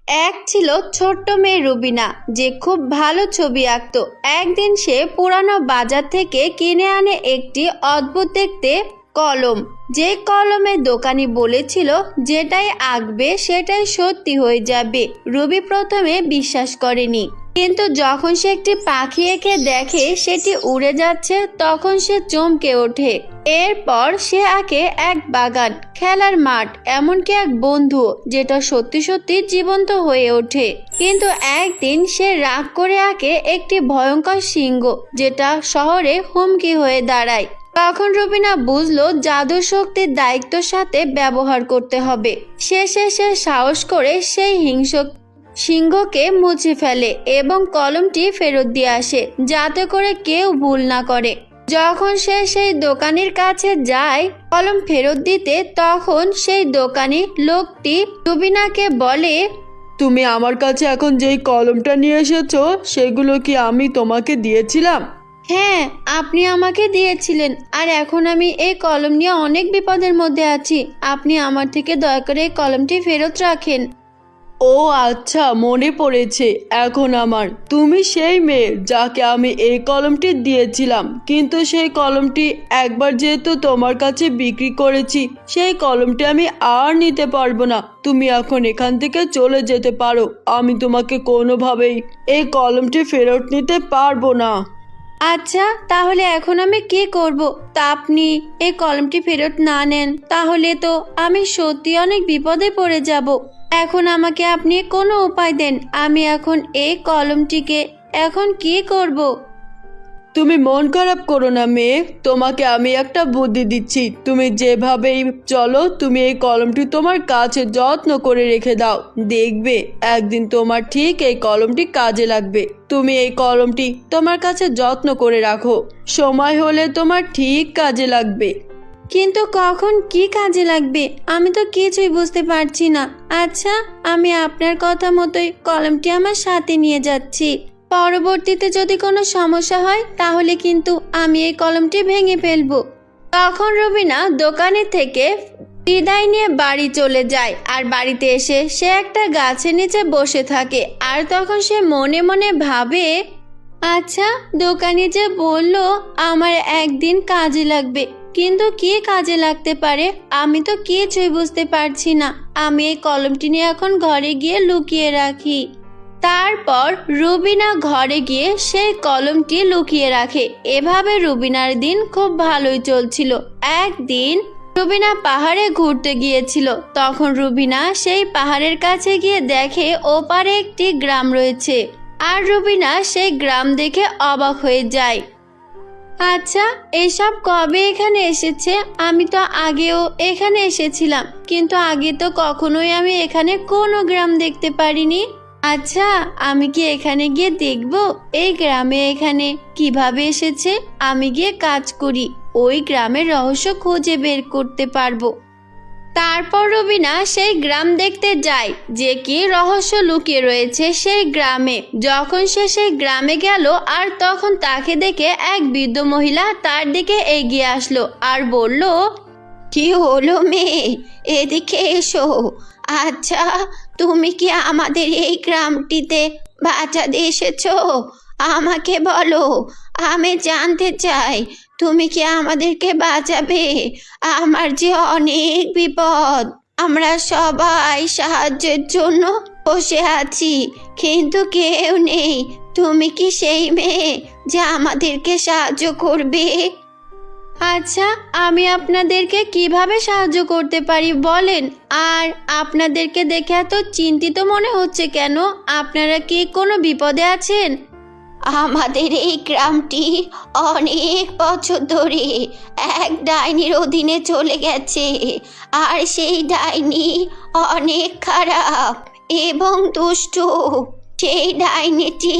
এক ছিল ছোট্ট মেয়ে রুবিনা, যে খুব ভালো ছবি আঁকতো। একদিন সে পুরানো বাজার থেকে কিনে আনে একটি অদ্ভুত দেখতে কলম। যে কলমের দোকানি বলেছিল যেটাই আঁকবে সেটাই সত্যি হয়ে যাবে। রুবি প্রথমে বিশ্বাস করেনি, কিন্তু যখন সে একটি পাখি এঁকে দেখে সেটি উড়ে যাচ্ছে, তখন সে চমকে ওঠে। এরপর সে আঁকে এক বাগান, খেলার মাঠ, এমনকি এক বন্ধু যেটা সত্যি সত্যি জীবন্ত হয়ে ওঠে। কিন্তু একদিন সে রাগ করে আঁকে একটি ভয়ঙ্কর সিংহ, যেটা শহরে হুমকি হয়ে দাঁড়ায়। তখন রুবিনা বুঝলো জাদুর শক্তির দায়িত্বের সাথে ব্যবহার করতে হবে। শেষে সে সাহস করে সেই সিংহকে মুছে ফেলে এবং কলমটি ফেরত দিয়ে আসে, যাতে করে কেউ ভুল না করে। যখন সে সেই দোকানির কাছে যায় কলম ফেরত দিতে, তখন সেই দোকানি লোকটি রুবিনাকে বলে, তুমি আমার কাছে এখন যেই কলমটা নিয়ে এসেছো সেগুলো কি আমি তোমাকে দিয়েছিলাম? হ্যাঁ, আপনি আমাকে দিয়েছিলেন, আর এখন আমি এই কলম নিয়ে অনেক বিপদের মধ্যে আছি। আপনি আমার থেকে দয়া করে এই কলমটি ফেরত রাখেন। ও আচ্ছা, মনে পড়েছে এখন আমার। তুমি সেই মেয়ে যাকে আমি এই কলমটি দিয়েছিলাম, কিন্তু সেই কলমটি একবার যেহেতু তোমার কাছে বিক্রি করেছি, সেই কলমটি আমি আর নিতে পারবো না। তুমি এখন এখান থেকে চলে যেতে পারো। আমি তোমাকে কোনোভাবেই এই কলমটি ফেরত নিতে পারবো না। আচ্ছা, তাহলে এখন আমি কি করব? তা আপনি এই কলমটি ফেরত না নেন, তাহলে তো আমি সত্যি অনেক বিপদে পড়ে যাব। এখন আমাকে আপনি কোনো উপায় দেন। আমি এখন এই কলমটিকে এখন কি করব? তুমি মন খারাপ করো না মেয়ে, তোমাকে আমি একটা বুদ্ধি দিচ্ছি। তুমি যেভাবেই চলো, তুমি এই কলমটি তোমার কাছে যত্ন করে রেখে দাও। দেখবে একদিন তোমার ঠিক এই কলমটি কাজে লাগবে। তুমি এই কলমটি তোমার কাছে যত্ন করে রাখো, সময় হলে তোমার ঠিক কাজে লাগবে। কিন্তু কখন কি কাজে লাগবে আমি তো কিছুই বুঝতে পারছি না। আচ্ছা, আমি আপনার কথা মতোই কলমটি আমার সাথে নিয়ে যাচ্ছি। পরবর্তীতে যদি কোনো সমস্যা হয় তাহলে কিন্তু আমি এই কলমটি ভেঙে ফেলবো। তখন রুবিনা দোকানে থেকে বিদায় নিয়ে বাড়ি চলে যায়, আর বাড়িতে এসে সে একটা গাছের নিচে বসে থাকে। আর তখন সে মনে মনে ভাবে, আচ্ছা, দোকানি যে বলল আমার একদিন কাজে লাগবে, কিন্তু কি কাজে লাগতে পারে আমি তো কিছুই বুঝতে পারছি না। আমি এই কলমটি নিয়ে এখন ঘরে গিয়ে লুকিয়ে রাখি। তারপর রুবিনা ঘরে গিয়ে সেই কলমটি লুকিয়ে রাখে। এভাবে রুবিনার দিন খুব ভালোই চলছিল। একদিন রুবিনা পাহাড়ে ঘুরতে গিয়েছিল। তখন রুবিনা সেই পাহাড়ের কাছে গিয়ে দেখে ওপারে একটি গ্রাম রয়েছে, আর রুবিনা সেই গ্রাম দেখে অবাক হয়ে যায়। আচ্ছা, এসব কবে এখানে এসেছে? আমি তো আগেও এখানে এসেছিলাম, কিন্তু আগে তো কখনোই আমি এখানে কোনো গ্রাম দেখতে পারিনি। আচ্ছা, আমি কি এখানে গিয়ে দেখব এই গ্রামে এখানে কিভাবে এসেছে? আমি গিয়ে কাজ করি, ওই গ্রামের রহস্য খুঁজে বের করতে পারবো। তারপর রুবিনা সেই গ্রাম দেখতে যায় যে কি রহস্য লুকিয়ে রয়েছে সেই গ্রামে। যখন সে সেই গ্রামে গেল, আর তখন তাকে দেখে এক বৃদ্ধ মহিলা তার দিকে এগিয়ে আসলো আর বলল, কি হলো মেয়ে, এদিকে এসো। আচ্ছা, তুমি কি আমাদের এই গ্রামটিতে বাঁচাতে এসেছো? আমাকে বলো, আমি জানতে চাই তুমি কি আমাদেরকে বাঁচাবে। আমার যে অনেক বিপদ, আমরা সবাই সাহায্যের জন্য বসে আছি, কিন্তু কেউ নেই। তুমি কি সেই মেয়ে যে আমাদেরকে সাহায্য করবে? আচ্ছা, আমি আপনাদেরকে কিভাবে সাহায্য করতে পারি বলেন? আর আপনাদেরকে দেখে এত চিন্তিত মনে হচ্ছে কেন? আপনারা কি কোনো বিপদে আছেন? আমাদের এই গ্রামটি অনেক বছর ধরে এক ডাইনির অধীনে চলে গেছে, আর সেই ডাইনি অনেক খারাপ এবং দুষ্টু। সেই ডাইনিটি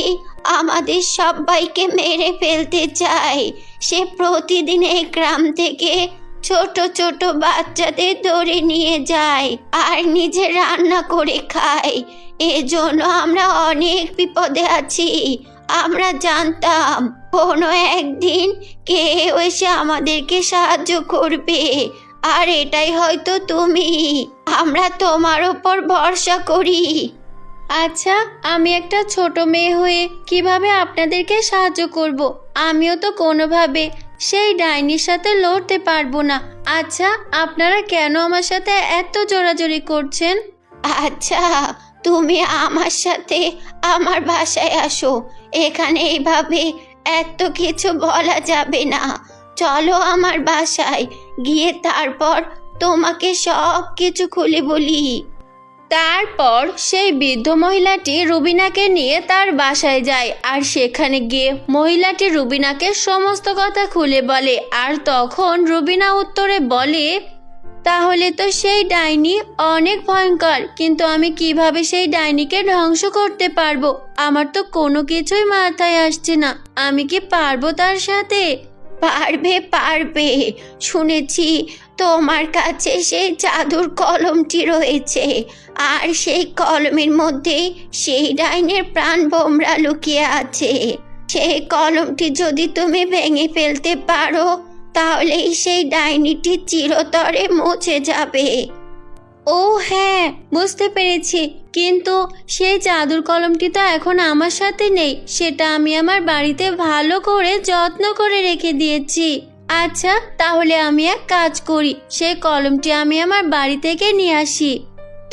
আমাদের সবাইকে মেরে ফেলতে চায়। সে প্রতিদিন এই গ্রাম থেকে ছোট ছোট বাচ্চাদের ধরে নিয়ে যায় আর নিজে রান্না করে খায়। এজন্য আমরা অনেক বিপদে আছি। আমরা জানতাম কোনো একদিন কেউ এসে আমাদেরকে সাহায্য করবে, আর এটাই হয়তো তুমি। আমরা তোমার উপর ভরসা করি। আচ্ছা, আমি একটা ছোট মেয়ে হয়ে কিভাবে আপনাদেরকে সাহায্য করব? আমিও তো কোনোভাবে সেই ডাইনির সাথে লড়তে পারবো না। আচ্ছা, আপনারা কেন আমার সাথে এত জোরাজুরি করছেন? আচ্ছা, তুমি আমার সাথে আমার বাসায় আসো। এখানে এইভাবে এত কিছু বলা যাবে না। চলো আমার বাসায়, গিয়ে তারপর তোমাকে সব কিছু খুলে বলি। তারপর সেই বৃদ্ধ মহিলাটি রুবিনাকে নিয়ে তার বাসায় যায়, আর সেখানে গিয়ে মহিলাটি রুবিনাকে সমস্ত কথা খুলে বলে। আর তখন রুবিনা উত্তরে বলে, তাহলে তো সেই ডাইনি অনেক ভয়ঙ্কর, কিন্তু আমি কিভাবে সেই ডাইনিকে ধ্বংস করতে পারবো? আমার তো কোনো কিছুই মাথায় আসছে না। আমি কি পারবো তার সাথে? পারবে পারবে, শুনেছি তোমার কাছে সেই জাদুর কলমটি রয়েছে, আর সেই কলমের মধ্যেই সেই ডাইনের প্রাণ ভোমরা লুকিয়ে আছে। সেই কলমটি যদি তুমি ভেঙে ফেলতে পারো, তাহলেই সেই ডাইনিটি চিরতরে মুছে যাবে। ও হ্যাঁ, বুঝতে পেরেছি, কিন্তু সেই জাদুর কলমটি তো এখন আমার সাথে নেই। সেটা আমি আমার বাড়িতে ভালো করে যত্ন করে রেখে দিয়েছি। আচ্ছা, তাহলে আমি এক কাজ করি, সেই কলমটি আমি আমার বাড়ি থেকে নিয়ে আসি।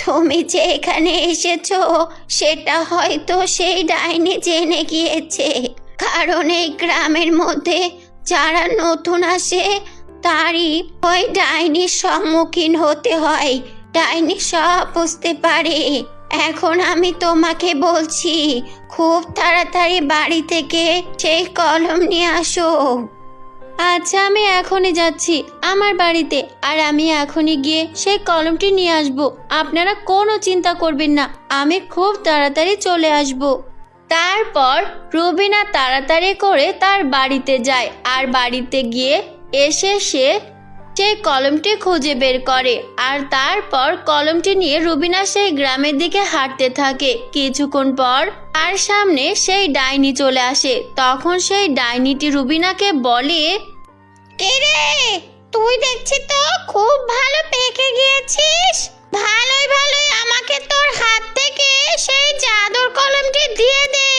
তুমি যে এখানে এসেছো সেটা হয়তো সেই ডাইনি জেনে গিয়েছে, কারণ এই গ্রামের মধ্যে যারা নতুন আসে তারই ওই ডাইনির সম্মুখীন হতে হয়। ডাইনি সব বুঝতে পারে। এখন আমি তোমাকে বলছি, খুব তাড়াতাড়ি বাড়ি থেকে সেই কলম নিয়ে আসো। আচ্ছা, আমি এখনই যাচ্ছি আমার বাড়িতে, আর আমি এখনই গিয়ে সেই কলমটি নিয়ে আসব। আপনারা কোনো চিন্তা করবেন না, আমি খুব তাড়াতাড়ি চলে আসব। তারপর রুবিনা তাড়াতাড়ি করে তার বাড়িতে যায়, আর বাড়িতে গিয়ে এসে সে সেই কলমটি খুঁজে বের করে। আর তারপর কলমটি নিয়ে রুবিনা সেই গ্রামের দিকে হাঁটতে থাকে। কিছুক্ষণ পর তার সামনে সেই ডাইনি চলে আসে। তখন সেই ডাইনিটি রুবিনাকে বলে, কে রে, তুই দেখছি তো খুব ভালো পেকে গিয়েছিস। ভালোই ভালোই আমাকে তোর হাত থেকে সেই জাদুর কলমটি দিয়ে দে।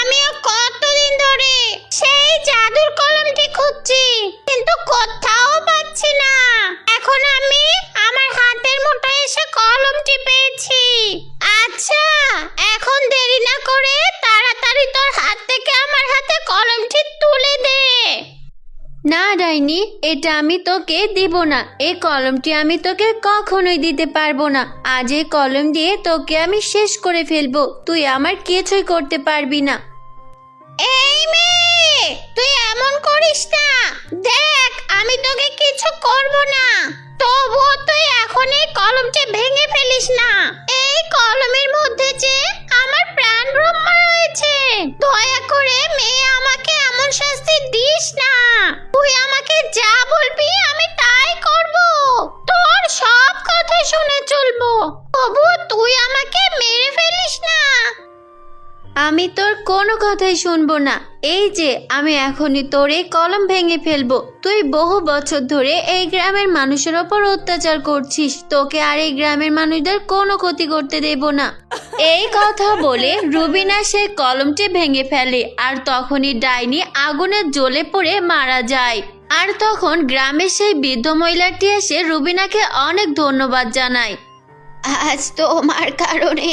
আমিও কতদিন ধরে সেই জাদুর কলমটি খুঁজছি, কিন্তু কোথাও পাচ্ছি না। এখন আমি আমার হাতের মুঠোয় এসে কলমটি পেয়েছি। আচ্ছা, এখন দেরি না করে তাড়াতাড়ি তোর হাত থেকে আমার হাতে কলমটি তুলে দে। না ডাইনি, এটা আমি তোকে দিব না। এই কলমটি আমি তোকে কখনোই দিতে পারবো না। আজ এই কলম দিয়ে তোকে আমি শেষ করে ফেলবো। তুই আমার কিছুই করতে পারবি না। এই মেয়ে, তুই এমন করিস না। দেখ, আমি তোকে কিছু করব না। তবুও তুই এখন এই কলমটি ভেঙে ফেলিস না। এই কলমের মধ্যে যে আমার প্রাণ ব্রহ্মা রয়েছে। দয়া করে মেয়ে আমাকে এমন শাস্তি দিস না। তুই আমাকে যা বলবি আমি তাই করব। তোর সব কথা শুনে চলবো। তবুও তুই আমাকে মেরে ফেলিস না। আমি তোর কোনো কথাই শুনবো না। এই যে আমি এখনই তোর এই কলম ভেঙে ফেলবো। তুই বহু বছর ধরে এই গ্রামের মানুষের ওপর অত্যাচার করছিস। তোকে আর এই গ্রামের মানুষদের কোনো ক্ষতি করতে দেব না। এই কথা বলে রুবিনা সেই কলমটি ভেঙে ফেলে, আর তখনই ডাইনি আগুনে জ্বলে পড়ে মারা যায়। আর তখন গ্রামের সেই বৃদ্ধ মহিলাটি এসে রুবিনাকে অনেক ধন্যবাদ জানায়। আজ তোমার কারণে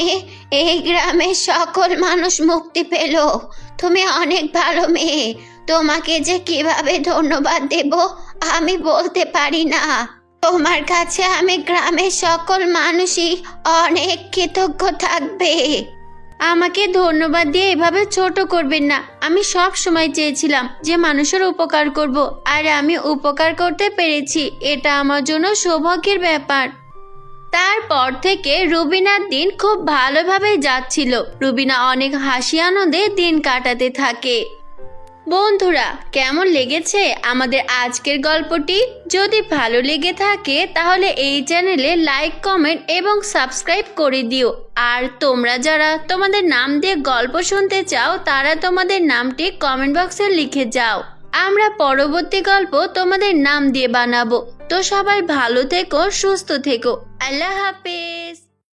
এই গ্রামের সকল মানুষ মুক্তি পেল। তুমি অনেক ভালো মেয়ে। তোমাকে যে কিভাবে ধন্যবাদ দেব আমি বলতে পারি না। তোমার কাছে আমি গ্রামের সকল মানুষই অনেক কৃতজ্ঞ থাকবে। আমাকে ধন্যবাদ দিয়ে এভাবে ছোট করবেন না। আমি সব সময় চেয়েছিলাম যে মানুষের উপকার করব, আর আমি উপকার করতে পেরেছি। এটা আমার জন্য সৌভাগ্যের ব্যাপার। তারপর থেকে রুবিনার দিন খুব ভালোভাবে যাচ্ছিল। রুবিনা অনেক হাসি আনন্দে দিন কাটাতে থাকে। বন্ধুরা, কেমন লেগেছে আমাদের আজকের গল্পটি? যদি ভালো লেগে থাকে তাহলে এই চ্যানেলে লাইক, কমেন্ট এবং সাবস্ক্রাইব করে দিও। আর তোমরা যারা তোমাদের নাম দিয়ে গল্প শুনতে চাও তারা তোমাদের নামটি কমেন্ট বক্সে লিখে যাও। আমরা পরবর্তী গল্প তোমাদের নাম দিয়ে বানাবো। তো সবাই ভালো থেকো, সুস্থ থেকো। আল্লাহ হাফেজ।